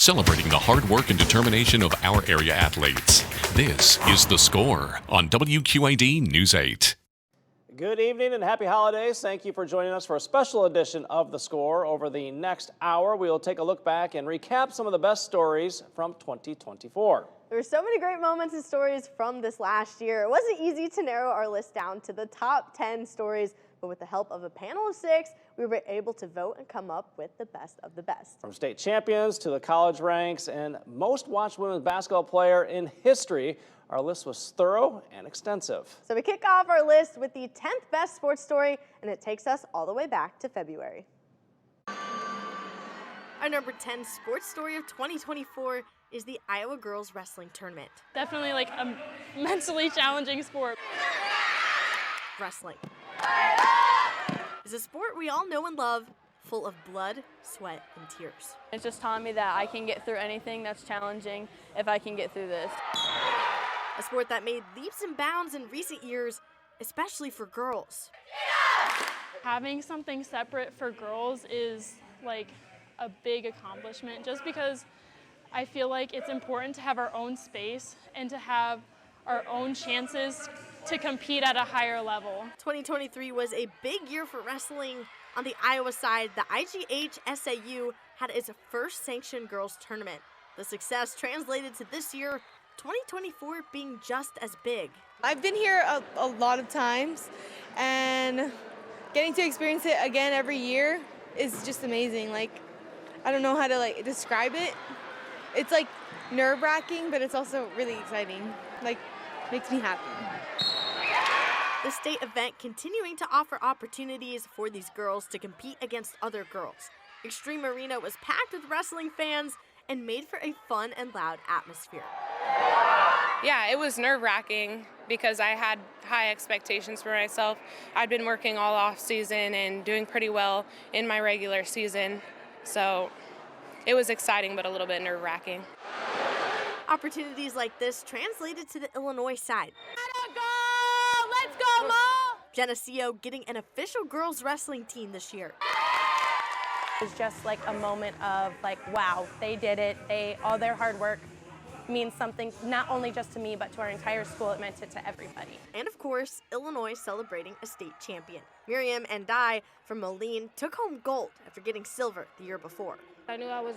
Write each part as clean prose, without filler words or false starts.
celebrating the hard work and determination of our area athletes. This is The Score on WQAD News 8. Good evening and happy holidays. Thank you for joining us for a special edition of The Score. Over the next hour, we'll take a look back and recap some of the best stories from 2024. There were so many great moments and stories from this last year. It wasn't easy to narrow our list down to the top 10 stories, but with the help of a panel of 6, we were able to vote and come up with the best of the best. From state champions to the college ranks and most watched women's basketball player in history, our list was thorough and extensive. So we kick off our list with the 10th best sports story, and it takes us all the way back to February. Our number 10 sports story of 2024 is the Iowa Girls Wrestling Tournament. Definitely like a mentally challenging sport. Wrestling is a sport we all know and love, full of blood, sweat, and tears. It's just taught me that I can get through anything that's challenging if I can get through this. A sport that made leaps and bounds in recent years, especially for girls. Having something separate for girls is like a big accomplishment, just because I feel like it's important to have our own space and to have our own chances to compete at a higher level. 2023 was a big year for wrestling. On the Iowa side, the IGH SAU had its first sanctioned girls tournament. The success translated to this year, 2024 being just as big. I've been here a lot of times, and getting to experience it again every year is just amazing. Like, I don't know how to describe it. It's like nerve-wracking, but it's also really exciting. Like, makes me happy. The state event continuing to offer opportunities for these girls to compete against other girls. Extreme Arena was packed with wrestling fans and made for a fun and loud atmosphere. Yeah, it was nerve-wracking because I had high expectations for myself. I'd been working all off-season and doing pretty well in my regular season, so it was exciting but a little bit nerve-wracking. Opportunities like this translated to the Illinois side. Let's go, Mom! Jenna getting an official girls wrestling team this year. It was just like a moment of like, wow, they did it. All their hard work means something, not only just to me, but to our entire school. It meant it to everybody. And of course, Illinois celebrating a state champion. Miriam and Di from Moline took home gold after getting silver the year before. I knew I was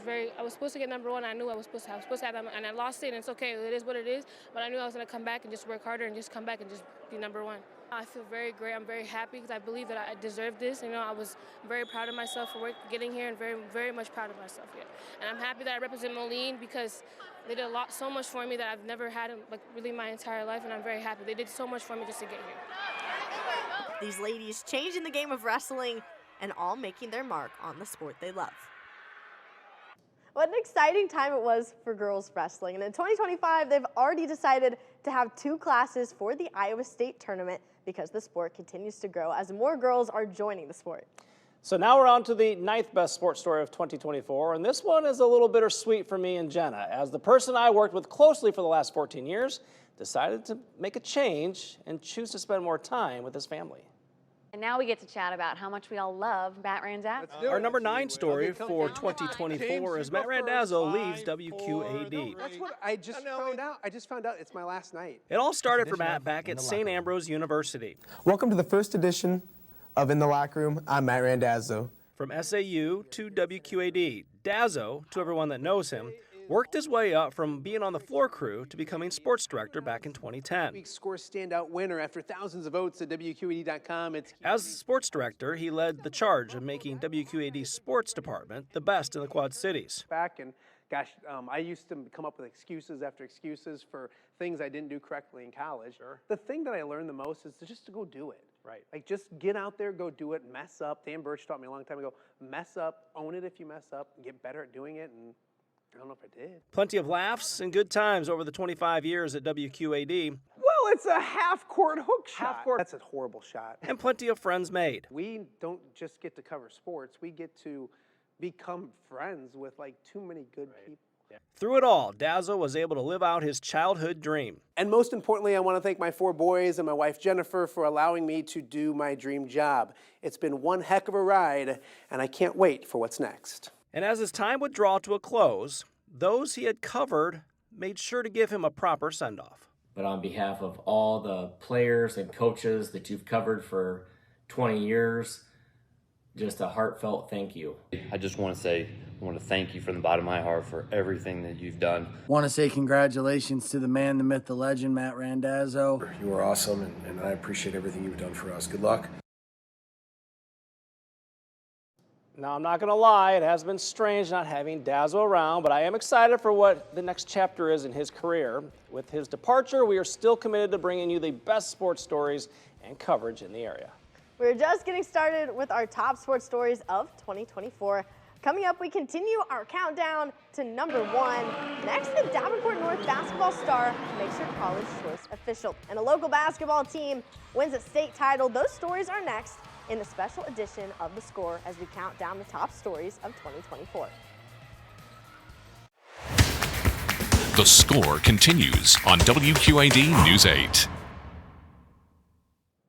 supposed to get number 1. I knew I was supposed to have that, and I lost it, and it's okay. It is what it is, but I knew I was going to come back and just work harder and just come back and just be number 1. I feel very great. I'm very happy because I believe that I deserve this. You know, I was very proud of myself for getting here and very, very much proud of myself here. And I'm happy that I represent Moline because they did so much for me that I've never had in really my entire life, and I'm very happy. They did so much for me just to get here. These ladies changing the game of wrestling and all making their mark on the sport they love. What an exciting time it was for girls wrestling. And in 2025, they've already decided to have 2 classes for the Iowa State Tournament because the sport continues to grow as more girls are joining the sport. So now we're on to the 9th best sports story of 2024, and this one is a little bittersweet for me and Jenna, as the person I worked with closely for the last 14 years decided to make a change and choose to spend more time with his family. And now we get to chat about how much we all love Matt Randazzo. Our number 9 story for 2024 is Matt Randazzo leaves WQAD. That's what I just found out. I just found out it's my last night. It all started for Matt back at St. Ambrose University. Welcome to the first edition of In the Locker Room. I'm Matt Randazzo. From SAU to WQAD, Dazzo, to everyone that knows him, worked his way up from being on the floor crew to becoming sports director back in 2010. Week score standout winner after thousands of votes at WQAD.com. As sports director, he led the charge of making WQAD's sports department the best in the Quad Cities. I used to come up with excuses after excuses for things I didn't do correctly in college. Sure. The thing that I learned the most is just to go do it. Right. Like, just get out there, go do it, mess up. Dan Birch taught me a long time ago, mess up, own it if you mess up, get better at doing it, and I don't know if I did. Plenty of laughs and good times over the 25 years at WQAD. Well, it's a half-court hook shot. That's a horrible shot. And plenty of friends made. We don't just get to cover sports. We get to become friends with, too many good people. Yeah. Through it all, Dazzo was able to live out his childhood dream. And most importantly, I want to thank my 4 boys and my wife Jennifer for allowing me to do my dream job. It's been one heck of a ride, and I can't wait for what's next. And as his time would draw to a close, those he had covered made sure to give him a proper send-off. But on behalf of all the players and coaches that you've covered for 20 years, just a heartfelt thank you. I just want to thank you from the bottom of my heart for everything that you've done. Want to say congratulations to the man, the myth, the legend, Matt Randazzo. You were awesome, and I appreciate everything you've done for us. Good luck. Now, I'm not going to lie, it has been strange not having Dazzo around, but I am excited for what the next chapter is in his career. With his departure, we are still committed to bringing you the best sports stories and coverage in the area. We're just getting started with our top sports stories of 2024. Coming up, we continue our countdown to number 1. Next, the Davenport North basketball star makes her college choice official. And a local basketball team wins a state title. Those stories are next in a special edition of The Score as we count down the top stories of 2024. The Score continues on WQAD News 8.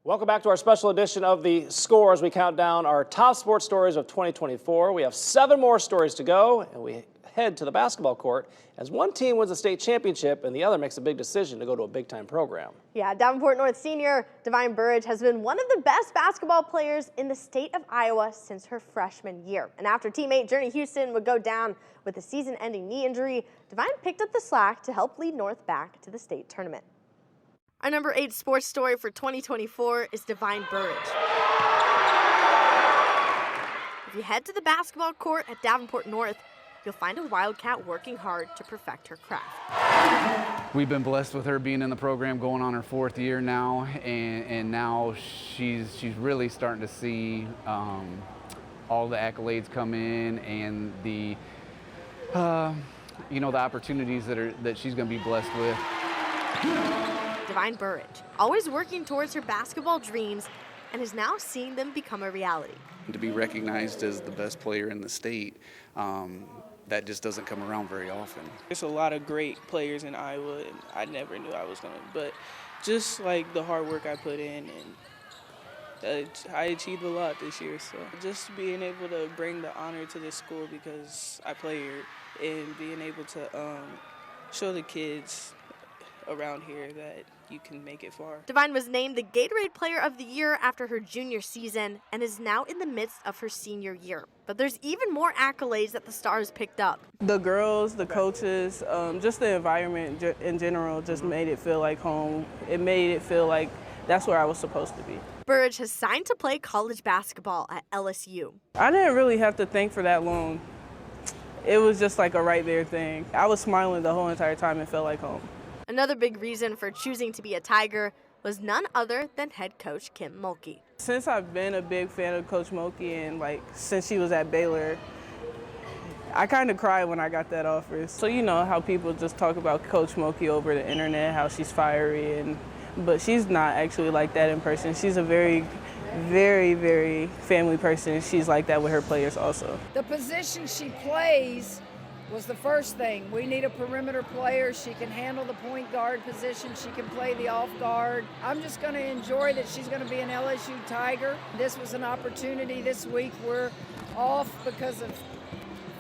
Welcome back to our special edition of The Score as we count down our top sports stories of 2024. We have 7 more stories to go, and we head to the basketball court as one team wins a state championship and the other makes a big decision to go to a big-time program. Yeah, Davenport North senior Divine Burridge has been one of the best basketball players in the state of Iowa since her freshman year. And after teammate Journey Houston would go down with a season-ending knee injury, Divine picked up the slack to help lead North back to the state tournament. Our number 8 sports story for 2024 is Divine Burridge. If you head to the basketball court at Davenport North, you'll find a Wildcat working hard to perfect her craft. We've been blessed with her being in the program going on her 4th year now, and now she's really starting to see all the accolades come in and the the opportunities that she's going to be blessed with. Divine Burridge, always working towards her basketball dreams, and is now seeing them become a reality. To be recognized as the best player in the state, that just doesn't come around very often. There's a lot of great players in Iowa, and I never knew I was going to, but just like the hard work I put in, and I achieved a lot this year. So just being able to bring the honor to this school because I play here, and being able to show the kids around here that you can make it far. Divine was named the Gatorade Player of the Year after her junior season and is now in the midst of her senior year. But there's even more accolades that the Stars picked up. The girls, the coaches, just the environment in general just made it feel like home. It made it feel like that's where I was supposed to be. Burridge has signed to play college basketball at LSU. I didn't really have to think for that long. It was just like a right there thing. I was smiling the whole entire time and felt like home. Another big reason for choosing to be a Tiger was none other than head coach Kim Mulkey. Since I've been a big fan of Coach Mulkey and since she was at Baylor, I kind of cried when I got that offer. So you know how people just talk about Coach Mulkey over the internet, how she's fiery, but she's not actually like that in person. She's a very, very, very family person. She's like that with her players also. The position she plays was the first thing. We need a perimeter player. She can handle the point guard position. She can play the off guard. I'm just going to enjoy that she's going to be an LSU Tiger. This was an opportunity this week. We're off because of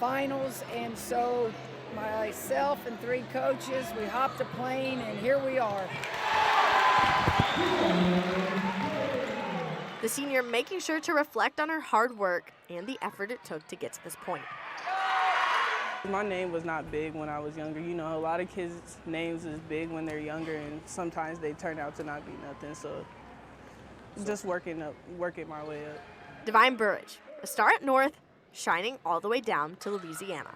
finals, and so myself and 3 coaches, we hopped a plane, and here we are. The senior making sure to reflect on her hard work and the effort it took to get to this point. My name was not big when I was younger. You know, a lot of kids' names is big when they're younger, and sometimes they turn out to not be nothing. So just working my way up. Divine Burridge, a star at North, shining all the way down to Louisiana.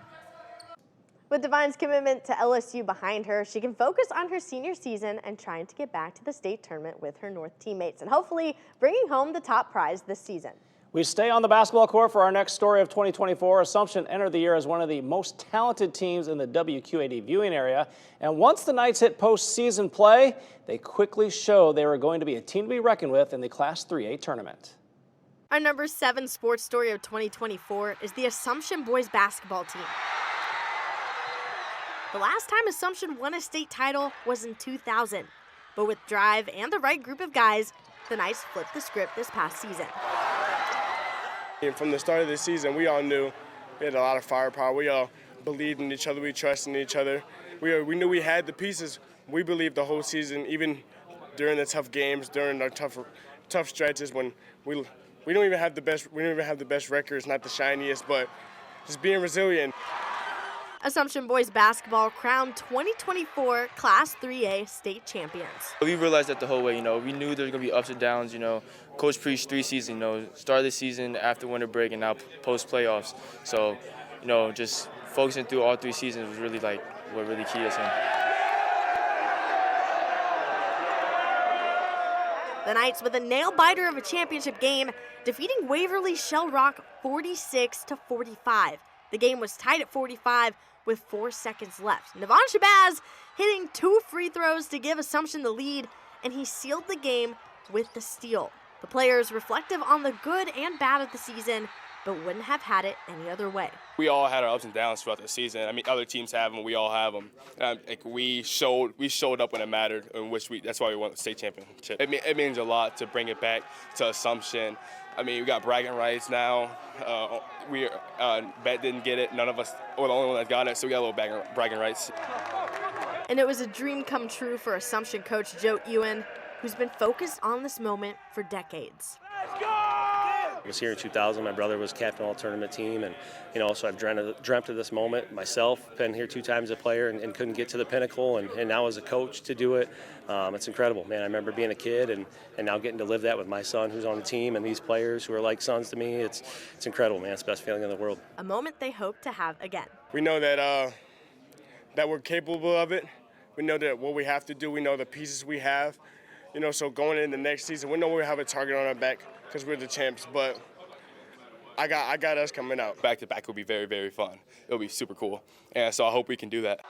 With Divine's commitment to LSU behind her, she can focus on her senior season and trying to get back to the state tournament with her North teammates and hopefully bringing home the top prize this season. We stay on the basketball court for our next story of 2024. Assumption entered the year as one of the most talented teams in the WQAD viewing area. And once the Knights hit postseason play, they quickly showed they were going to be a team to be reckoned with in the Class 3A tournament. Our number 7 sports story of 2024 is the Assumption boys basketball team. The last time Assumption won a state title was in 2000. But with drive and the right group of guys, the Knights flipped the script this past season. And from the start of the season, we all knew we had a lot of firepower. We all believed in each other. We trusted in each other. We knew we had the pieces. We believed the whole season, even during the tough games, during our tough stretches when we don't even have the best records, not the shiniest, but just being resilient. Assumption boys basketball crowned 2024 Class 3A state champions. We realized that the whole way, we knew there was going to be ups and downs, Coach preached 3 seasons, start of the season, after winter break, and now post playoffs. So, just focusing through all 3 seasons was really what really keyed us in. The Knights with a nail-biter of a championship game, defeating Waverly Shell Rock 46-45. The game was tied at 45 with 4 seconds left. Navon Shabazz hitting 2 free throws to give Assumption the lead, and he sealed the game with the steal. The players reflective on the good and bad of the season, but wouldn't have had it any other way. We all had our ups and downs throughout the season. I mean, other teams have them, we all have them. We showed up when it mattered, and that's why we won the state championship. It means a lot to bring it back to Assumption. I mean, we got bragging rights now. Bet didn't get it. None of us were the only one that got it, so we got a little bragging rights. And it was a dream come true for Assumption coach Joe Ewan, who's been focused on this moment for decades. I was here in 2000. My brother was captain of all tournament team, and so I've dreamt of this moment myself. Been here 2 times as a player and couldn't get to the pinnacle, and now as a coach to do it, it's incredible, man. I remember being a kid and now getting to live that with my son who's on the team and these players who are like sons to me. It's incredible, man. It's the best feeling in the world. A moment they hope to have again. We know that we're capable of it. We know that what we have to do. We know the pieces we have. So going into the next season, we know we have a target on our back because we're the champs, but I got us coming out. Back to back will be very, very fun. It'll be super cool, and so I hope we can do that.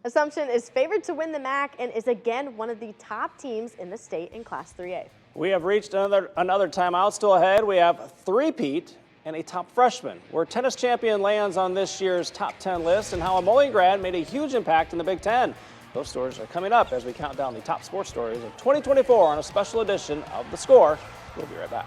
Assumption is favored to win the MAC and is again one of the top teams in the state in Class 3A. We have reached another timeout. Still ahead, we have three-peat and a top freshman, where tennis champion lands on this year's top 10 list, and how a Moline grad made a huge impact in the Big Ten. Those stories are coming up as we count down the top sports stories of 2024 on a special edition of The Score. We'll be right back.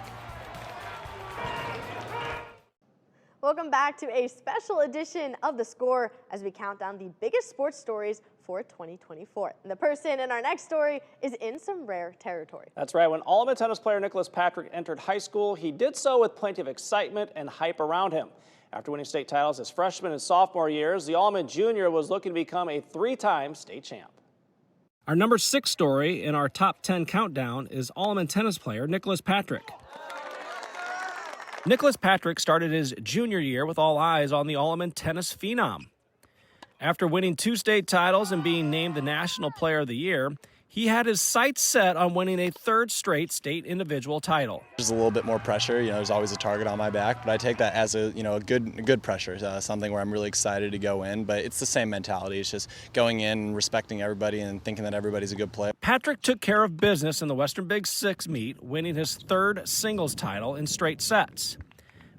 Welcome back to a special edition of The Score as we count down the biggest sports stories for 2024. And the person in our next story is in some rare territory. That's right. When Allman tennis player Nicholas Patrick entered high school, he did so with plenty of excitement and hype around him. After winning state titles his freshman and sophomore years, the Allman Junior was looking to become a 3-time state champ. Our number 6 story in our top 10 countdown is Allman tennis player Nicholas Patrick. Nicholas Patrick started his junior year with all eyes on the Allman tennis phenom. After winning 2 state titles and being named the National Player of the Year, he had his sights set on winning a 3rd straight state individual title. There's a little bit more pressure, there's always a target on my back, but I take that as a good pressure, something where I'm really excited to go in, but it's the same mentality. It's just going in and respecting everybody and thinking that everybody's a good player. Patrick took care of business in the Western Big Six meet, winning his 3rd singles title in straight sets.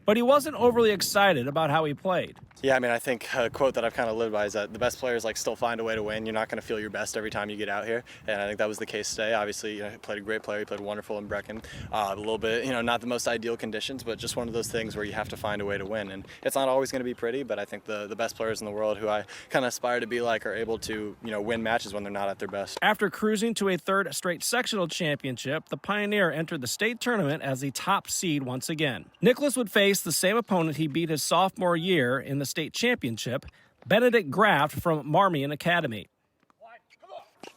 But he wasn't overly excited about how he played. Yeah, I think a quote that I've kind of lived by is that the best players still find a way to win. You're not going to feel your best every time you get out here, and I think that was the case today. Obviously, he played a great player. He played wonderful in Brecken. A little bit, not the most ideal conditions, but just one of those things where you have to find a way to win. And it's not always going to be pretty, but I think the best players in the world who I kind of aspire to be like are able to, win matches when they're not at their best. After cruising to a 3rd straight sectional championship, the Pioneer entered the state tournament as the top seed once again. Nicholas would face the same opponent he beat his sophomore year in the state championship, Benedict Graft from Marmion Academy.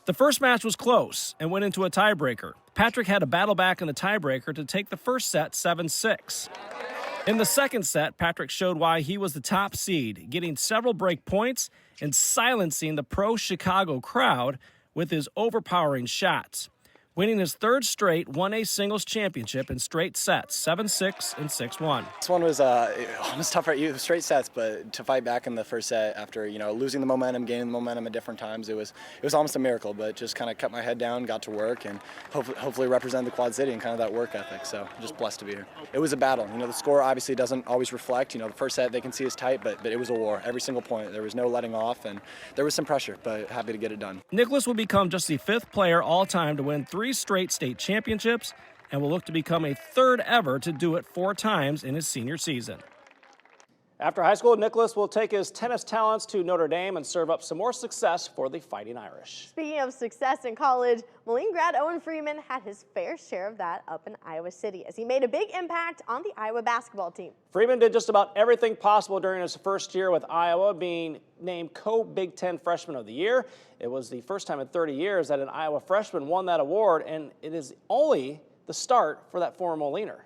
The first match was close and went into a tiebreaker. Patrick had to battle back in the tiebreaker to take the first set 7-6. In the second set, Patrick showed why he was the top seed, getting several break points and silencing the pro-Chicago crowd with his overpowering shots. Winning his 3rd straight 1A singles championship in straight sets, 7-6 and 6-1. This one was almost tough, right? Straight sets, but to fight back in the first set after losing the momentum, gaining the momentum at different times, it was almost a miracle. But just kind of kept my head down, got to work, and hopefully represent the Quad City and kind of that work ethic. So just blessed to be here. It was a battle. The score obviously doesn't always reflect. The first set they can see is tight, but it was a war. Every single point, there was no letting off, and there was some pressure, but happy to get it done. Nicholas will become just the 5th player all time to win 3 straight state championships and will look to become a 3rd ever to do it 4 times in his senior season. After high school, Nicholas will take his tennis talents to Notre Dame and serve up some more success for the Fighting Irish. Speaking of success in college, Moline grad Owen Freeman had his fair share of that up in Iowa City as he made a big impact on the Iowa basketball team. Freeman did just about everything possible during his first year with Iowa, being named co-Big Ten Freshman of the Year. It was the first time in 30 years that an Iowa freshman won that award, and it is only the start for that former Moliner.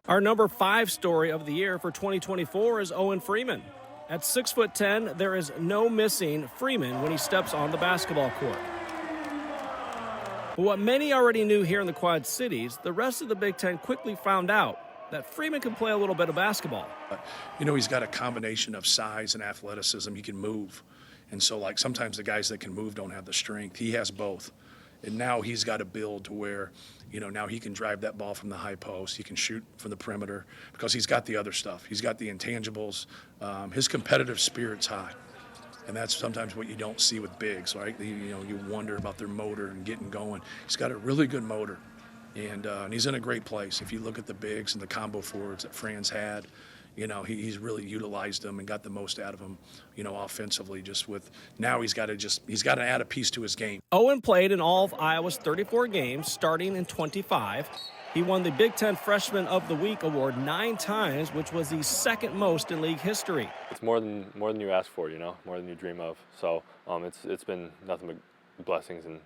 Our number 5 story of the year for 2024 is Owen Freeman. At 6'10", there is no missing Freeman when he steps on the basketball court. But what many already knew here in the Quad Cities, the rest of the Big Ten quickly found out that Freeman can play a little bit of basketball. You know, he's got a combination of size and athleticism. He can move. And so, like, sometimes the guys that can move don't have the strength. He has both. And now he's got to build to where, you know, now he can drive that ball from the high post. He can shoot from the perimeter because he's got the other stuff. He's got the intangibles. His competitive spirit's high. And that's sometimes what you don't see with bigs, right? You wonder about their motor and getting going. He's got a really good motor, and he's in a great place. If you look at the bigs and the combo forwards that Fran's had, you know, he's really utilized them and got the most out of them, you know, offensively. Just with now he's got to add a piece to his game. Owen played in all of Iowa's 34 games, starting in 25. He won the Big Ten Freshman of the Week award 9 times, which was the second most in league history. It's more than you ask for, you know, more than you dream of. So it's been nothing but blessings, and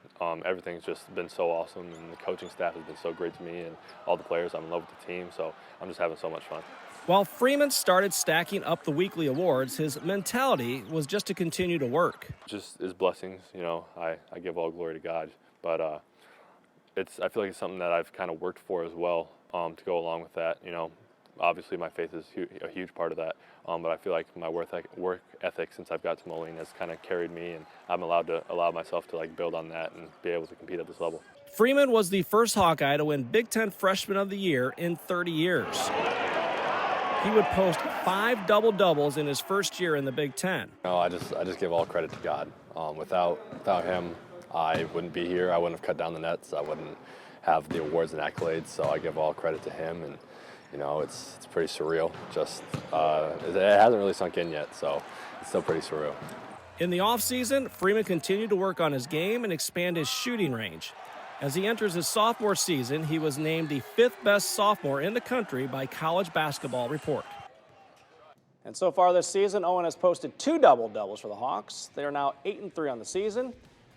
everything's just been so awesome, and the coaching staff has been so great to me, and all the players. I'm in love with the team, so I'm just having so much fun. While Freeman started stacking up the weekly awards, his mentality was just to continue to work. Just is blessings, you know. I give all glory to God, but I feel like it's something that I've kind of worked for as well, to go along with that. You know, obviously my faith is a huge part of that, but I feel like my work ethic since I've got to Moline has kind of carried me, and I'm allowed myself to like build on that and be able to compete at this level. Freeman was the first Hawkeye to win Big Ten Freshman of the Year in 30 years. He would post 5 double-doubles in his first year in the Big Ten. No, I just give all credit to God. Without him, I wouldn't be here. I wouldn't have cut down the nets. I wouldn't have the awards and accolades. So I give all credit to him, and you know, it's pretty surreal. Just it hasn't really sunk in yet, so it's still pretty surreal. In the offseason, Freeman continued to work on his game and expand his shooting range. As he enters his sophomore season, he was named the 5th best sophomore in the country by College Basketball Report. And so far this season, Owen has posted 2 double-doubles for the Hawks. They are now 8-3 on the season.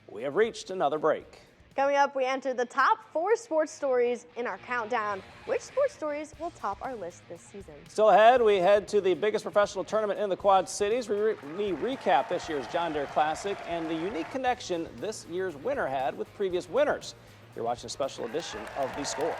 We have reached another break. Coming up, we enter the top 4 sports stories in our countdown. Which sports stories will top our list this season? Still ahead, we head to the biggest professional tournament in the Quad Cities. We recap this year's John Deere Classic and the unique connection this year's winner had with previous winners. You're watching a special edition of The Score.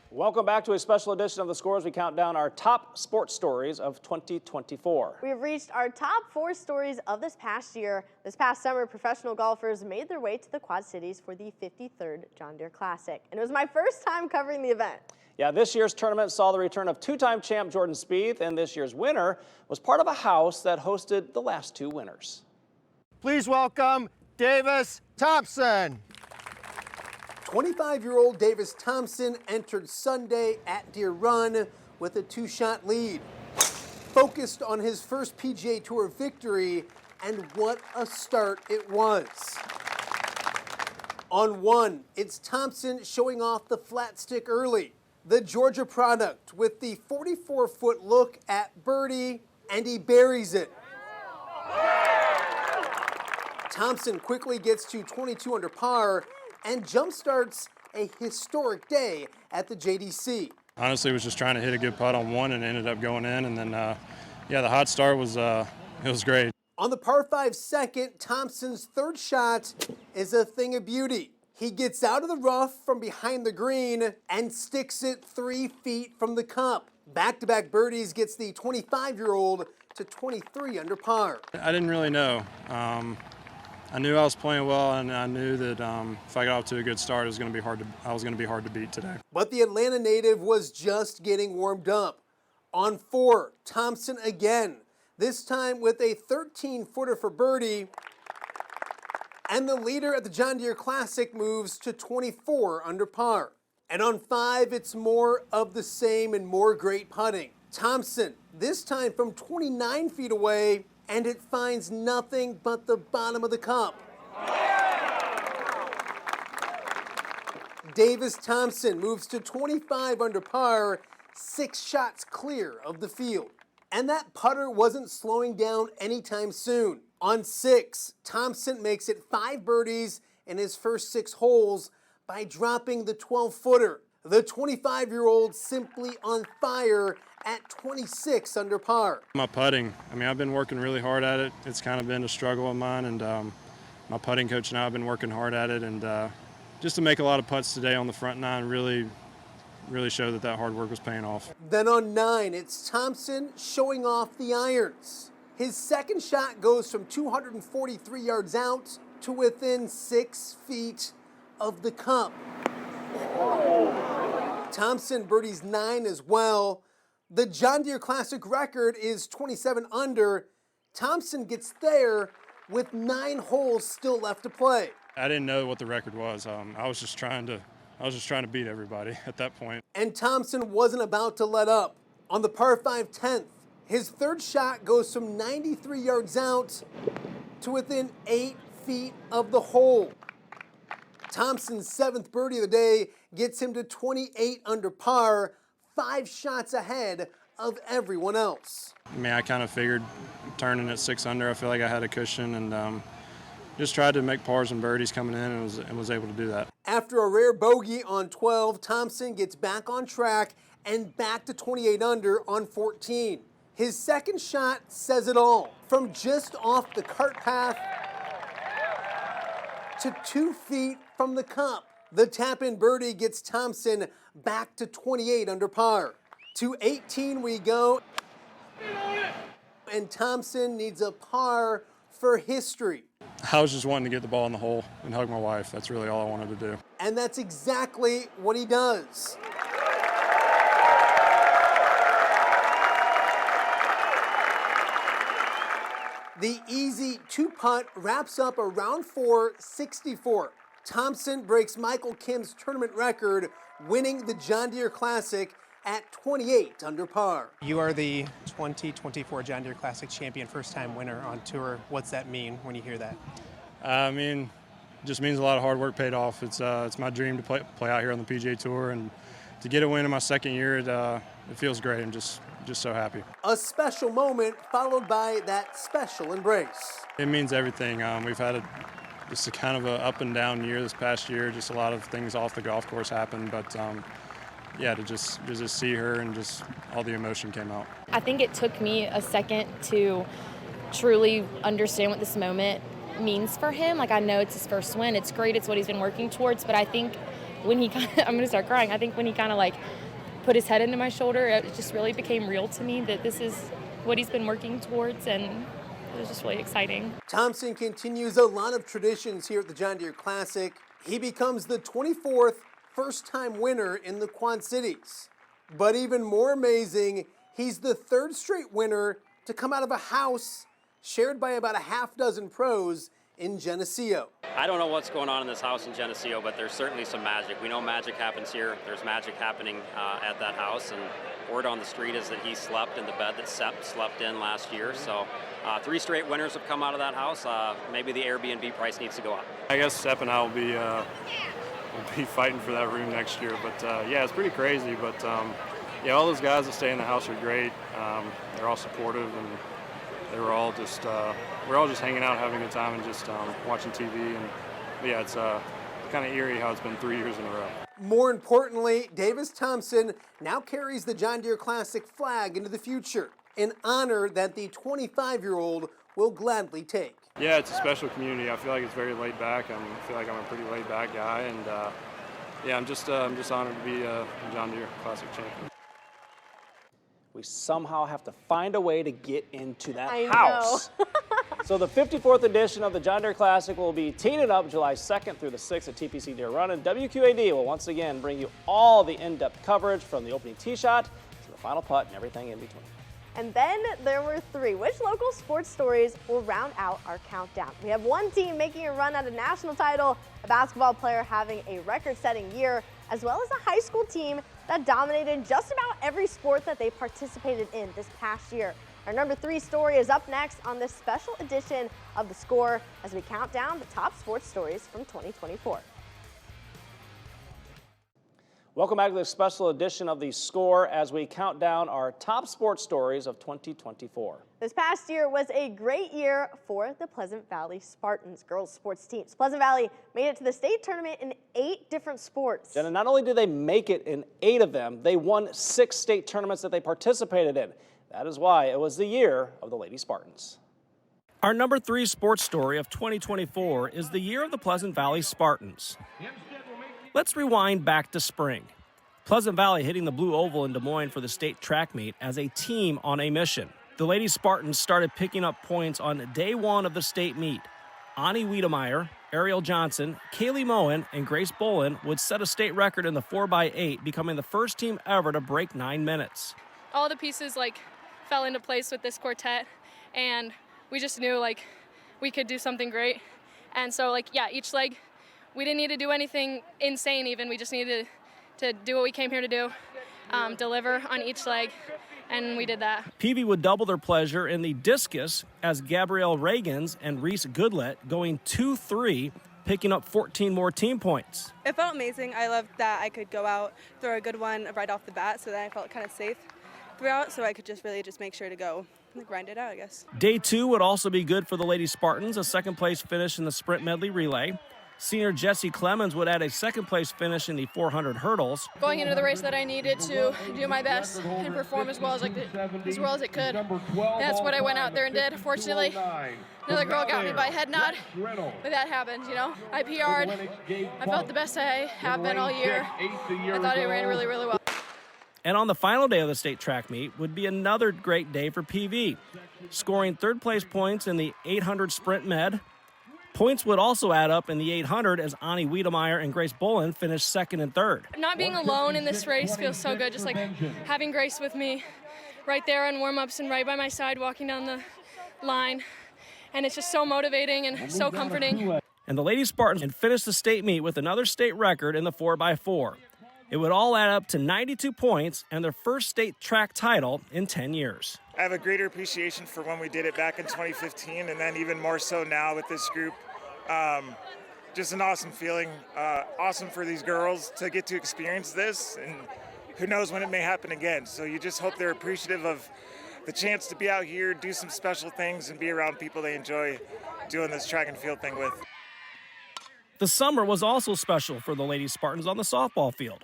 Welcome back to a special edition of The Score as we count down our top sports stories of 2024. We've reached our top 4 stories of this past year. This past summer, professional golfers made their way to the Quad Cities for the 53rd John Deere Classic. And it was my first time covering the event. Yeah, this year's tournament saw the return of 2-time champ Jordan Spieth, and this year's winner was part of a house that hosted the last 2 winners. Please welcome Davis Thompson. 25-year-old Davis Thompson entered Sunday at Deere Run with a 2-shot lead. Focused on his first PGA Tour victory, and what a start it was. On 1, it's Thompson showing off the flat stick early. The Georgia product with the 44-foot look at birdie, and he buries it. Thompson quickly gets to 22 under par and jumpstarts a historic day at the JDC. Honestly, was just trying to hit a good putt on 1 and ended up going in. And then, the hot start was it was great. On the par 5 second, Thompson's 3rd shot is a thing of beauty. He gets out of the rough from behind the green and sticks it 3 feet from the cup. Back-to-back birdies gets the 25-year-old to 23 under par. I didn't really know. I knew I was playing well, and I knew that if I got off to a good start, I was going to be hard to beat today. But the Atlanta native was just getting warmed up. On 4, Thompson again, this time with a 13-footer for birdie. And the leader at the John Deere Classic moves to 24 under par. And on 5, it's more of the same and more great putting. Thompson, this time from 29 feet away, and it finds nothing but the bottom of the cup. Davis-Thompson moves to 25 under par, 6 shots clear of the field. And that putter wasn't slowing down anytime soon. On 6, Thompson makes it 5 birdies in his first 6 holes by dropping the 12-footer. The 25-year-old simply on fire at 26 under par. My putting, I mean, I've been working really hard at it. It's kind of been a struggle of mine, and my putting coach and I have been working hard at it, and just to make a lot of putts today on the front 9 really showed that hard work was paying off. Then on 9, it's Thompson showing off the irons. His second shot goes from 243 yards out to within 6 feet of the cup. Thompson birdies 9 as well. The John Deere Classic record is 27 under. Thompson gets there with 9 holes still left to play. I didn't know what the record was. I was just trying to beat everybody at that point. And Thompson wasn't about to let up. On the par 5 10th, his third shot goes from 93 yards out to within 8 feet of the hole. Thompson's 7th birdie of the day gets him to 28 under par, 5 shots ahead of everyone else. I mean, I kind of figured turning at 6 under, I feel like I had a cushion, and just tried to make pars and birdies coming in, and was able to do that. After a rare bogey on 12, Thompson gets back on track and back to 28 under on 14. His second shot says it all. From just off the cart path to 2 feet from the cup. The tap-in birdie gets Thompson back to 28 under par. To 18 we go, and Thompson needs a par for history. I was just wanting to get the ball in the hole and hug my wife. That's really all I wanted to do. And that's exactly what he does. The easy 2-putt wraps up a round 4 64. Thompson breaks Michael Kim's tournament record, winning the John Deere Classic at 28 under par. You are the 2024 John Deere Classic champion, first-time winner on tour. What's that mean when you hear that? I mean, it just means a lot of hard work paid off. It's my dream to play out here on the PGA Tour, and to get a win in my second year, it feels great. I'm just so happy. A special moment followed by that special embrace. It means everything. We've had just a kind of an up and down year this past year. Just a lot of things off the golf course happened, but yeah, to just see her and just all the emotion came out. I think it took me a second to truly understand what this moment means for him. Like, I know it's his first win. It's great. It's what he's been working towards. But I think when he I'm going to start crying. I think when he kind of like put his head into my shoulder, it just really became real to me that this is what he's been working towards, and it was just really exciting. Thompson continues a lot of traditions here at the John Deere Classic. He becomes the 24th first-time winner in the Quad Cities. But even more amazing, he's the 3rd straight winner to come out of a house shared by about a half dozen pros in Geneseo. I don't know what's going on in this house in Geneseo, but there's certainly some magic. We know magic happens here. There's magic happening at that house, and word on the street is that he slept in the bed that Sepp slept in last year. So 3 straight winners have come out of that house. Maybe the Airbnb price needs to go up. I guess Sepp and I will be fighting for that room next year. But yeah, it's pretty crazy. But yeah, all those guys that stay in the house are great. They're all supportive, and they were all just we're all just hanging out, having a good time, and just watching TV. And yeah, it's kind of eerie how it's been 3 years in a row. More importantly, Davis-Thompson now carries the John Deere Classic flag into the future, an honor that the 25-year-old will gladly take. Yeah, it's a special community. I feel like it's very laid back. I feel like I'm a pretty laid back guy, and yeah, I'm just honored to be a John Deere Classic champion. We somehow have to find a way to get into that I house. So the 54th edition of the John Deere Classic will be teeing it up July 2nd through the 6th at TPC Deere Run, and WQAD will once again bring you all the in-depth coverage from the opening tee shot to the final putt and everything in between. And then there were 3. Which local sports stories will round out our countdown? We have one team making a run at a national title, a basketball player having a record-setting year, as well as a high school team that dominated just about every sport that they participated in this past year. Our number 3 story is up next on this special edition of The Score as we count down the top sports stories from 2024. Welcome back to this special edition of The Score as we count down our top sports stories of 2024. This past year was a great year for the Pleasant Valley Spartans girls sports teams. Pleasant Valley made it to the state tournament in 8 different sports. Jenna, not only did they make it in 8 of them, they won 6 state tournaments that they participated in. That is why it was the year of the Lady Spartans. Our number 3 sports story of 2024 is the year of the Pleasant Valley Spartans. Let's rewind back to spring. Pleasant Valley hitting the Blue Oval in Des Moines for the state track meet as a team on a mission. The Lady Spartans started picking up points on day 1 of the state meet. Ani Wiedemeyer, Ariel Johnson, Kaylee Moen, and Grace Bolin would set a state record in the 4x8, becoming the first team ever to break 9 minutes. All the pieces fell into place with this quartet, and we just knew we could do something great. And so each leg, we didn't need to do anything insane even. We just needed to do what we came here to do, deliver on each leg, and we did that. PV would double their pleasure in the discus as Gabrielle Reagans and Reese Goodlett going 2-3, picking up 14 more team points. It felt amazing. I loved that I could go out, throw a good one right off the bat, so that I felt kind of safe throughout, so I could just make sure to go and grind it out, I guess. Day 2 would also be good for the Lady Spartans, a second-place finish in the sprint medley relay. Senior Jessie Clemens would add a second-place finish in the 400 hurdles. Going into the race that I needed to do my best and perform as well as it could. That's what I went out there and did. Fortunately, another girl got me by a head nod, but that happened, I PR'd. I felt the best I have been all year. I thought I ran really, really well. And on the final day of the state track meet would be another great day for PV, scoring third-place points in the 800 sprint med. Points would also add up in the 800 as Ani Wiedemeyer and Grace Bolin finished 2nd and 3rd. Not being alone in this race feels so good, just having Grace with me right there in warm-ups and right by my side walking down the line. And it's just so motivating and so comforting. And the Lady Spartans finished the state meet with another state record in the 4x4. It would all add up to 92 points and their first state track title in 10 years. I have a greater appreciation for when we did it back in 2015 and then even more so now with this group. Just an awesome feeling. Awesome for these girls to get to experience this, and who knows when it may happen again. So you just hope they're appreciative of the chance to be out here, do some special things, and be around people they enjoy doing this track and field thing with. The summer was also special for the Lady Spartans on the softball field.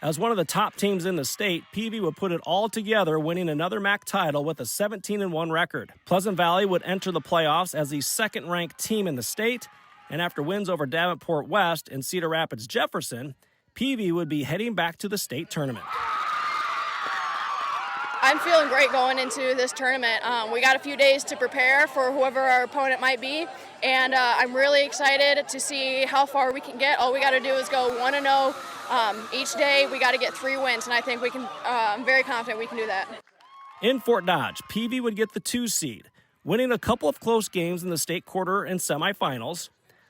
As one of the top teams in the state, PV would put it all together, winning another MAC title with a 17-1 record. Pleasant Valley would enter the playoffs as the second-ranked team in the state, and after wins over Davenport West and Cedar Rapids Jefferson, PV would be heading back to the state tournament. I'm feeling great going into this tournament. We got a few days to prepare for whoever our opponent might be, and I'm really excited to see how far we can get. All we got to do is go 1-0 each day. We got to get 3 wins, and I think we can. I'm very confident we can do that. In Fort Dodge, PV would get the 2 seed, winning a couple of close games in the state quarter and semifinals.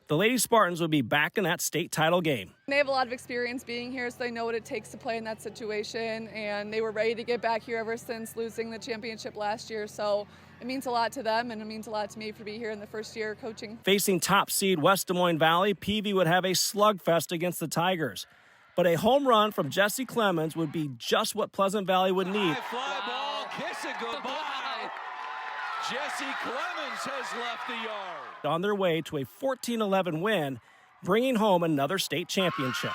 The Lady Spartans would be back in that state title game. They have a lot of experience being here, so they know what it takes to play in that situation, and they were ready to get back here ever since losing the championship last year. So it means a lot to them, and it means a lot to me for being here in the first year coaching. Facing top seed West Des Moines Valley, PV would have a slugfest against the Tigers. But a home run from Jessie Clemens would be just what Pleasant Valley would need. Fly ball, kiss it goodbye. Jessie Clemens has left the yard. On their way to a 14-11 win, bringing home another state championship.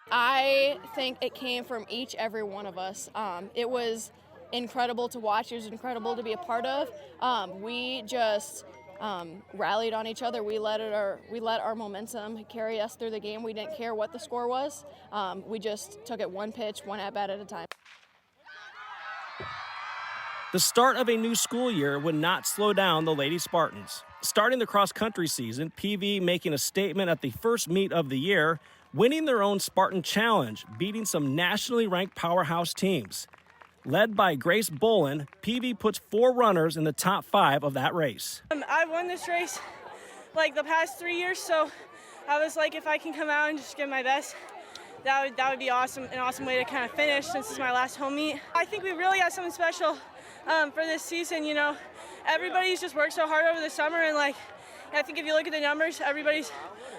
I think it came from every one of us. It was incredible to watch. It was incredible to be a part of. We just rallied on each other. We let our momentum carry us through the game. We didn't care what the score was. We just took it one pitch, one at-bat at a time. The start of a new school year would not slow down the Lady Spartans. Starting the cross-country season, PV making a statement at the first meet of the year, winning their own Spartan Challenge, beating some nationally ranked powerhouse teams. Led by Grace Bolin, PV puts 4 runners in the top 5 of that race. I've won this race the past 3 years, so I was like, if I can come out and just give my best, that would be awesome, an awesome way to kind of finish since it's my last home meet. I think we really got something special for this season. You know, everybody's just worked so hard over the summer, and like, I think if you look at the numbers, everybody's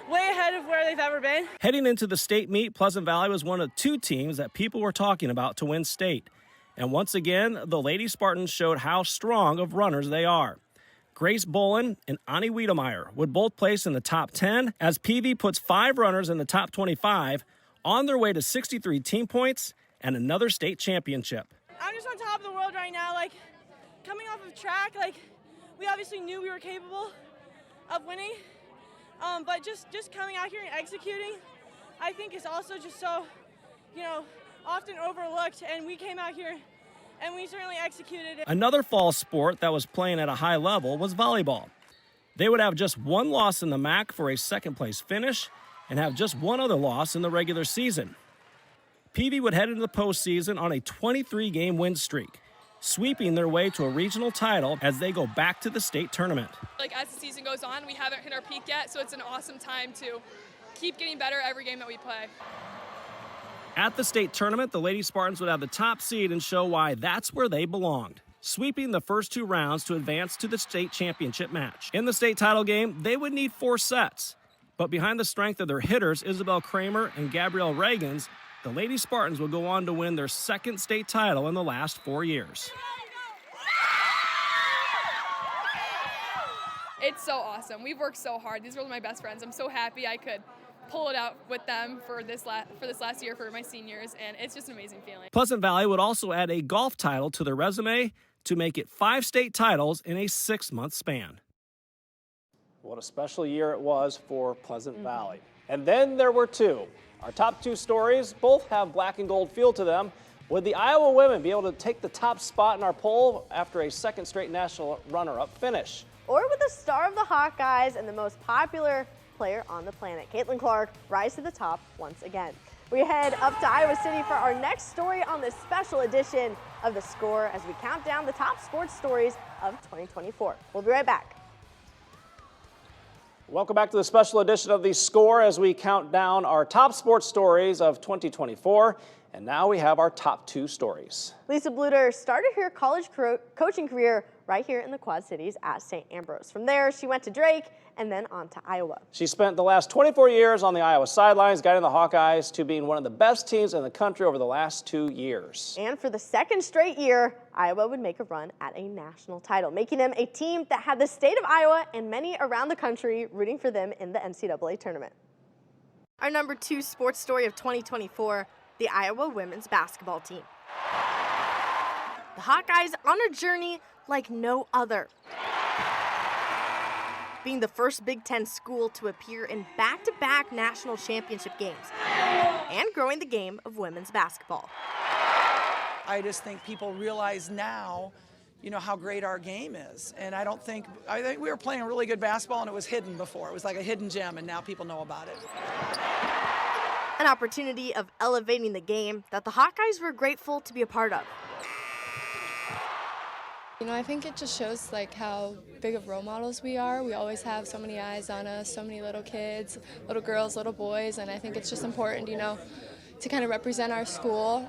way ahead of where they've ever been. Heading into the state meet, Pleasant Valley was one of 2 teams that people were talking about to win state. And once again, the Lady Spartans showed how strong of runners they are. Grace Bolin and Ani Wiedemeyer would both place in the top 10 as PV puts 5 runners in the top 25 on their way to 63 team points and another state championship. I'm just on top of the world right now. Like, coming off of track, like, we obviously knew we were capable of winning, but just coming out here and executing, I think is also just so, you know, often overlooked, and we came out here and we certainly executed it. Another fall sport that was playing at a high level was volleyball. They would have just 1 loss in the MAC for a second-place finish and have just 1 other loss in the regular season. PV would head into the postseason on a 23-game win streak, sweeping their way to a regional title as they go back to the state tournament. Like, as the season goes on, we haven't hit our peak yet, so it's an awesome time to keep getting better every game that we play. At the state tournament, the Lady Spartans would have the top seed and show why that's where they belonged, sweeping the first 2 rounds to advance to the state championship match. In the state title game, they would need 4 sets. But behind the strength of their hitters, Isabel Kramer and Gabrielle Reagans, the Lady Spartans will go on to win their 2nd state title in the last 4 years. It's so awesome. We've worked so hard. These were my best friends. I'm so happy I could pull it out with them for this last year for my seniors, and it's just an amazing feeling. Pleasant Valley would also add a golf title to their resume to make it 5 state titles in a 6-month span. What a special year it was for Pleasant Valley. And then there were 2. Our top 2 stories both have black and gold feel to them. Would the Iowa women be able to take the top spot in our poll after a 2nd straight national runner-up finish? Or would the star of the Hawkeyes and the most popular player on the planet, Caitlin Clark, rise to the top once again? We head up to Iowa City for our next story on this special edition of The Score as we count down the top sports stories of 2024. We'll be right back. Welcome back to the special edition of The Score as we count down our top sports stories of 2024. And now we have our top 2 stories. Lisa Bluter started her college coaching career right here in the Quad Cities at St. Ambrose. From there, she went to Drake and then on to Iowa. She spent the last 24 years on the Iowa sidelines, guiding the Hawkeyes to being one of the best teams in the country over the last 2 years. And for the 2nd straight year, Iowa would make a run at a national title, making them a team that had the state of Iowa and many around the country rooting for them in the NCAA tournament. Our number 2 sports story of 2024, the Iowa women's basketball team. The Hawkeyes on a journey like no other, being the first Big Ten school to appear in back-to-back national championship games and growing the game of women's basketball. I just think people realize now, you know, how great our game is. And I think we were playing really good basketball and it was hidden before. It was like a hidden gem, and now people know about it. An opportunity of elevating the game that the Hawkeyes were grateful to be a part of. You know, I think it just shows like how big of role models we are. We always have so many eyes on us, so many little kids, little girls, little boys, and I think it's just important, you know, to kind of represent our school.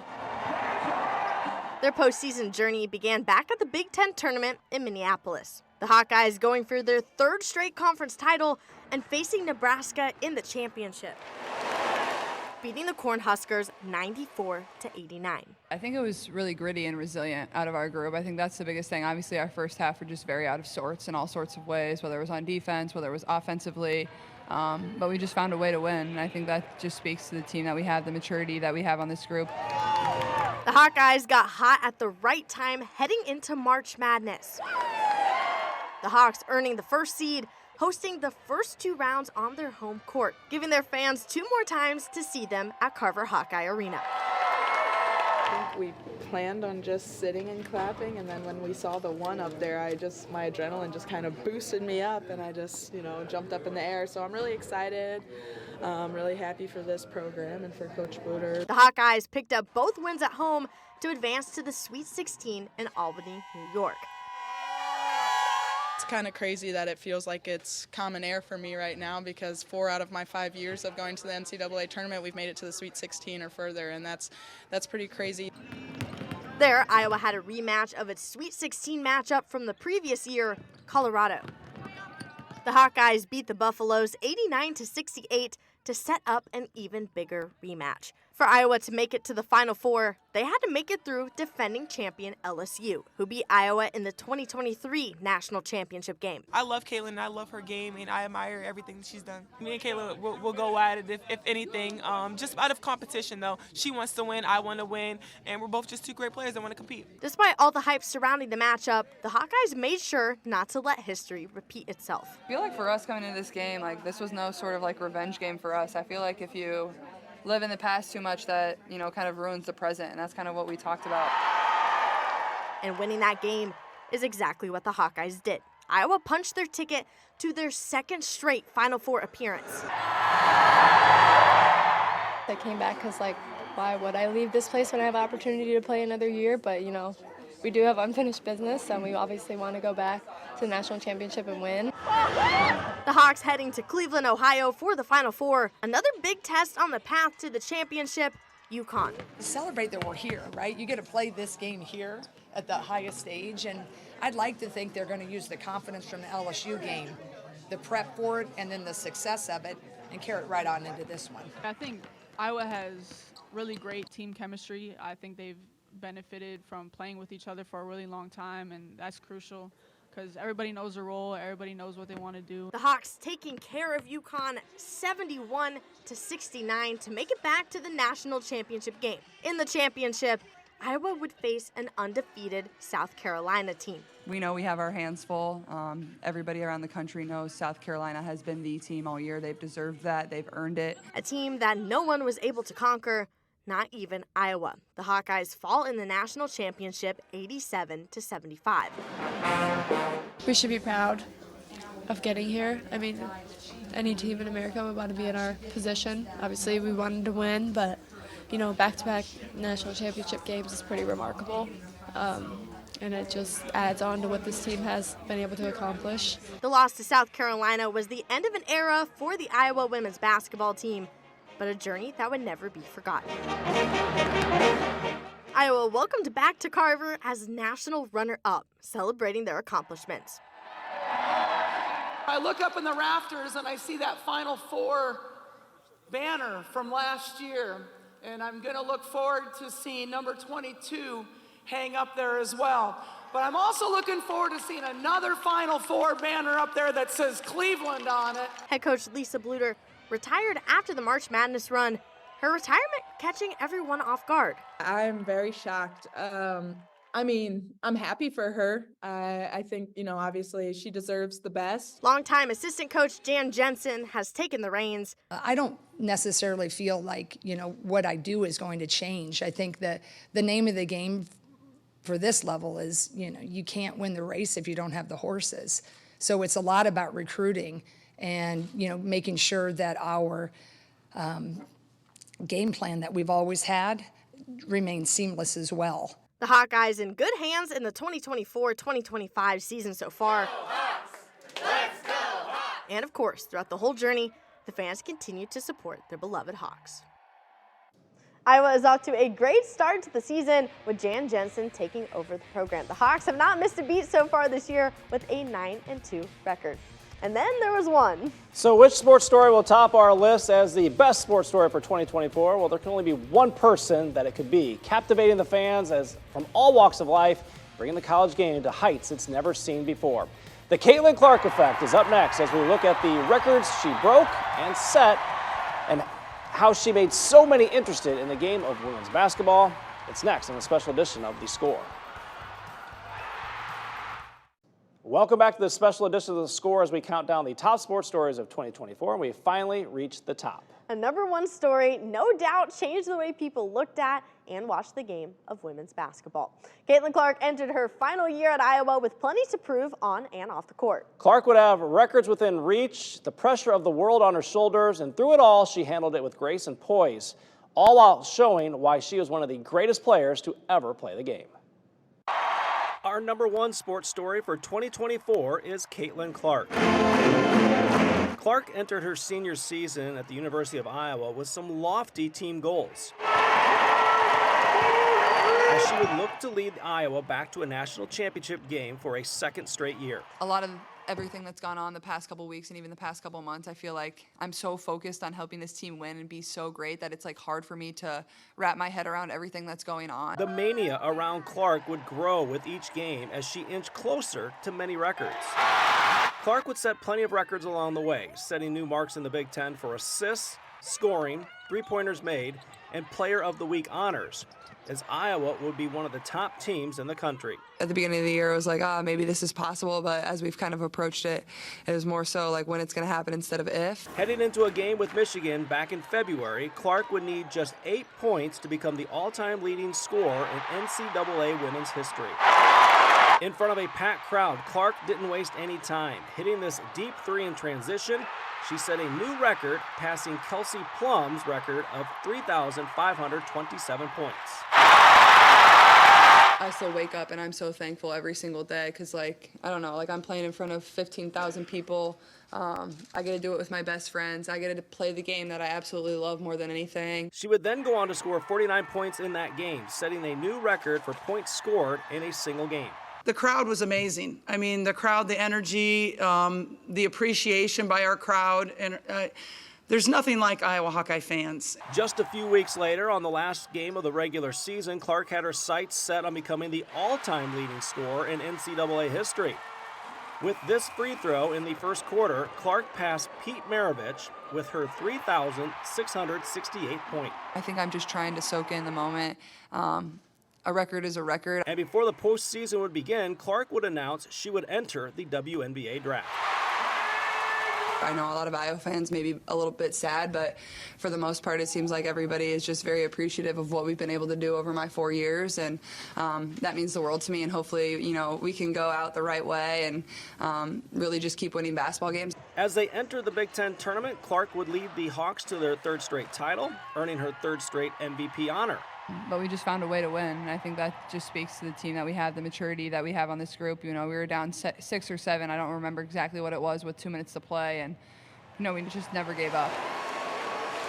Their postseason journey began back at the Big Ten tournament in Minneapolis. The Hawkeyes going for their 3rd straight conference title and facing Nebraska in the championship, beating the Cornhuskers 94-89. I think it was really gritty and resilient out of our group. I think that's the biggest thing. Obviously, our first half were just very out of sorts in all sorts of ways, whether it was on defense, whether it was offensively. But we just found a way to win, and I think that just speaks to the team that we have, the maturity that we have on this group. The Hawkeyes got hot at the right time heading into March Madness. The Hawks earning the 1st seed, hosting the first 2 rounds on their home court, giving their fans 2 more times to see them at Carver Hawkeye Arena. I think we planned on just sitting and clapping, and then when we saw the 1 up there, my adrenaline just kind of boosted me up, and I just, you know, jumped up in the air. So I'm really excited. I'm really happy for this program and for Coach Bluter. The Hawkeyes picked up both wins at home to advance to the Sweet 16 in Albany, New York. It's kind of crazy that it feels like it's common air for me right now because 4 out of my 5 years of going to the NCAA tournament, we've made it to the Sweet 16 or further, and that's pretty crazy. There, Iowa had a rematch of its Sweet 16 matchup from the previous year, Colorado. The Hawkeyes beat the Buffaloes 89-68 to set up an even bigger rematch. For Iowa to make it to the Final Four, they had to make it through defending champion LSU, who beat Iowa in the 2023 National Championship game. I love Caitlin, and I love her game, and I admire everything that she's done. Me and Caitlin will go at it, if anything. Just out of competition, though. She wants to win, I want to win, and we're both just two great players that want to compete. Despite all the hype surrounding the matchup, the Hawkeyes made sure not to let history repeat itself. I feel like for us coming into this game, like this was no sort of like revenge game for us. I feel like if you live in the past too much, that, you know, kind of ruins the present, and that's kind of what we talked about. And winning that game is exactly what the Hawkeyes did. Iowa punched their ticket to their second straight Final Four appearance. I came back because, like, why would I leave this place when I have an opportunity to play another year? But, you know, we do have unfinished business, and we obviously want to go back to the national championship and win. The Hawks heading to Cleveland, Ohio for the Final Four. Another big test on the path to the championship, UConn. Celebrate that we're here, right? You get to play this game here at the highest stage, and I'd like to think they're going to use the confidence from the LSU game, the prep for it, and then the success of it, and carry it right on into this one. I think Iowa has really great team chemistry. I think they've benefited from playing with each other for a really long time, and that's crucial because everybody knows their role, everybody knows what they want to do. The Hawks taking care of UConn 71-69 to make it back to the national championship game. In the championship, Iowa would face an undefeated South Carolina team. We know we have our hands full. Everybody around the country knows South Carolina has been the team all year. They've deserved that. They've earned it. A team that no one was able to conquer, not even Iowa. The Hawkeyes fall in the national championship 87-75. We should be proud of getting here. I mean, any team in America would want to be in our position. Obviously, we wanted to win, but, you know, back-to-back national championship games is pretty remarkable. And it just adds on to what this team has been able to accomplish. The loss to South Carolina was the end of an era for the Iowa women's basketball team, but a journey that would never be forgotten. Iowa welcomed back to Carver as national runner-up, celebrating their accomplishments. I look up in the rafters and I see that Final Four banner from last year, and I'm going to look forward to seeing number 22 hang up there as well. But I'm also looking forward to seeing another Final Four banner up there that says Cleveland on it. Head coach Lisa Bluter retired after the March Madness run, her retirement catching everyone off guard. I'm very shocked. I mean, I'm happy for her. I think, you know, obviously she deserves the best. Longtime assistant coach Jan Jensen has taken the reins. I don't necessarily feel like, you know, what I do is going to change. I think that the name of the game for this level is, you know, you can't win the race if you don't have the horses. So it's a lot about recruiting and, you know, making sure that our game plan that we've always had remains seamless as well. The Hawkeyes in good hands in the 2024-2025 season so far. Go Hawks! Let's go Hawks! And of course, throughout the whole journey, the fans continue to support their beloved Hawks. Iowa is off to a great start to the season with Jan Jensen taking over the program. The Hawks have not missed a beat so far this year with a 9-2 record. And then there was one. So which sports story will top our list as the best sports story for 2024? Well, there can only be one person that it could be, captivating the fans as from all walks of life, bringing the college game to heights it's never seen before. The Caitlin Clark effect is up next as we look at the records she broke and set and how she made so many interested in the game of women's basketball. It's next on a special edition of The Score. Welcome back to this special edition of The Score as we count down the top sports stories of 2024, and we finally reached the top. A #1 story, no doubt, changed the way people looked at and watched the game of women's basketball. Caitlin Clark entered her final year at Iowa with plenty to prove on and off the court. Clark would have records within reach, the pressure of the world on her shoulders, and through it all, she handled it with grace and poise, all while showing why she was one of the greatest players to ever play the game. Our #1 sports story for 2024 is Caitlin Clark. Clark entered her senior season at the University of Iowa with some lofty team goals, as she would look to lead Iowa back to a national championship game for a second straight year. A lot of everything that's gone on the past couple weeks and even the past couple months, I feel like I'm so focused on helping this team win and be so great that it's like hard for me to wrap my head around everything that's going on. The mania around Clark would grow with each game as she inched closer to many records. Clark would set plenty of records along the way, setting new marks in the Big Ten for assists, scoring, three-pointers made, and Player of the Week honors, as Iowa would be one of the top teams in the country. At the beginning of the year, it was like, maybe this is possible, but as we've kind of approached it, it was more so like when it's going to happen instead of if. Heading into a game with Michigan back in February, Clark would need just 8 points to become the all-time leading scorer in NCAA women's history. In front of a packed crowd, Clark didn't waste any time. Hitting this deep three in transition, she set a new record, passing Kelsey Plum's record of 3,527 points. I still wake up and I'm so thankful every single day because, like, I don't know, like I'm playing in front of 15,000 people. I get to do it with my best friends. I get to play the game that I absolutely love more than anything. She would then go on to score 49 points in that game, setting a new record for points scored in a single game. The crowd was amazing. I mean, the crowd, the energy, the appreciation by our crowd, and there's nothing like Iowa Hawkeye fans. Just a few weeks later, on the last game of the regular season, Clark had her sights set on becoming the all-time leading scorer in NCAA history. With this free throw in the first quarter, Clark passed Pete Maravich with her 3,668 point. I think I'm just trying to soak in the moment. A record is a record. And before the postseason would begin, Clark would announce she would enter the WNBA draft. I know a lot of Iowa fans may be a little bit sad, but for the most part, it seems like everybody is just very appreciative of what we've been able to do over my 4 years, and that means the world to me. And hopefully, we can go out the right way and really just keep winning basketball games. As they entered the Big Ten tournament, Clark would lead the Hawks to their 3rd straight title, earning her 3rd straight MVP honor. But we just found a way to win, and I think that just speaks to the team that we have, the maturity that we have on this group. We were down 6 or 7. I don't remember exactly what it was with 2 minutes to play, and we just never gave up.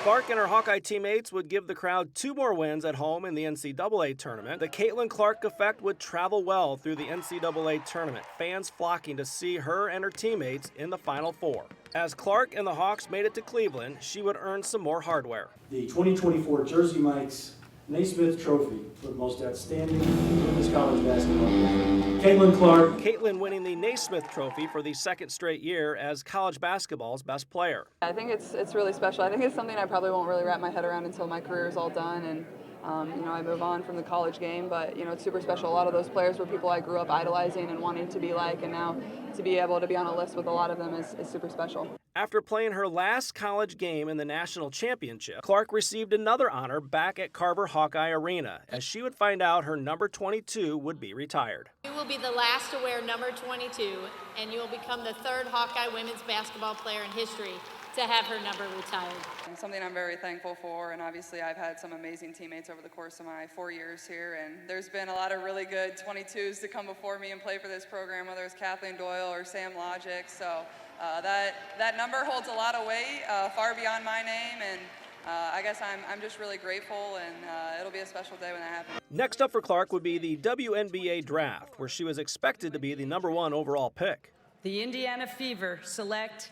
Clark and her Hawkeye teammates would give the crowd 2 more wins at home in the NCAA tournament. The Caitlin Clark effect would travel well through the NCAA tournament, fans flocking to see her and her teammates in the Final Four. As Clark and the Hawks made it to Cleveland, she would earn some more hardware. The 2024 Jersey Mike's Naismith Trophy for the most outstanding women's college basketball player. Caitlin Clark. Caitlin winning the Naismith Trophy for the 2nd straight year as college basketball's best player. I think it's really special. I think it's something I probably won't really wrap my head around until my career is all done and I move on from the college game, but it's super special. A lot of those players were people I grew up idolizing and wanting to be like, and now to be able to be on a list with a lot of them is super special. After playing her last college game in the national championship, Clark received another honor back at Carver Hawkeye Arena, as she would find out her number 22 would be retired. You will be the last to wear number 22, and you will become the 3rd Hawkeye women's basketball player in history to have her number retired. Something I'm very thankful for, and obviously I've had some amazing teammates over the course of my 4 years here, and there's been a lot of really good 22s to come before me and play for this program, whether it's Kathleen Doyle or Sam Logic, so that number holds a lot of weight, far beyond my name, and I guess I'm just really grateful, and it'll be a special day when that happens. Next up for Clark would be the WNBA draft, where she was expected to be the number 1 overall pick. The Indiana Fever select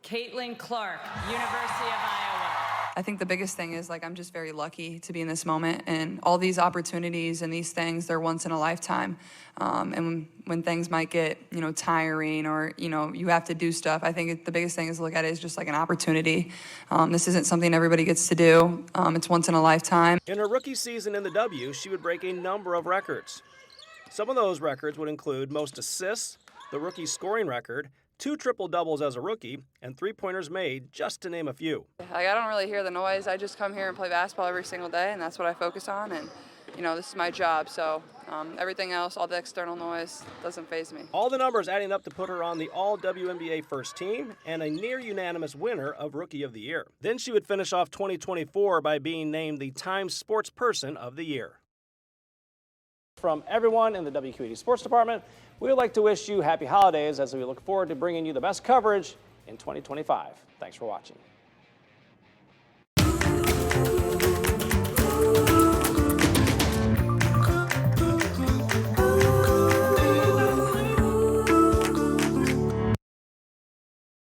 Caitlin Clark, University of Iowa. I think the biggest thing is, I'm just very lucky to be in this moment, and all these opportunities and these things, they're once in a lifetime. And when things might get, tiring or, you have to do stuff, I think the biggest thing is to look at it as just like an opportunity. This isn't something everybody gets to do. It's once in a lifetime. In her rookie season in the W, she would break a number of records. Some of those records would include most assists, the rookie scoring record, 2 triple-doubles as a rookie, and 3-pointers made, just to name a few. I don't really hear the noise. I just come here and play basketball every single day, and that's what I focus on. And, this is my job, so everything else, all the external noise, doesn't faze me. All the numbers adding up to put her on the All-WNBA first team and a near-unanimous winner of Rookie of the Year. Then she would finish off 2024 by being named the Times Sports Person of the Year. from everyone in the WQED Sports Department, we would like to wish you happy holidays as we look forward to bringing you the best coverage in 2025. Thanks for watching.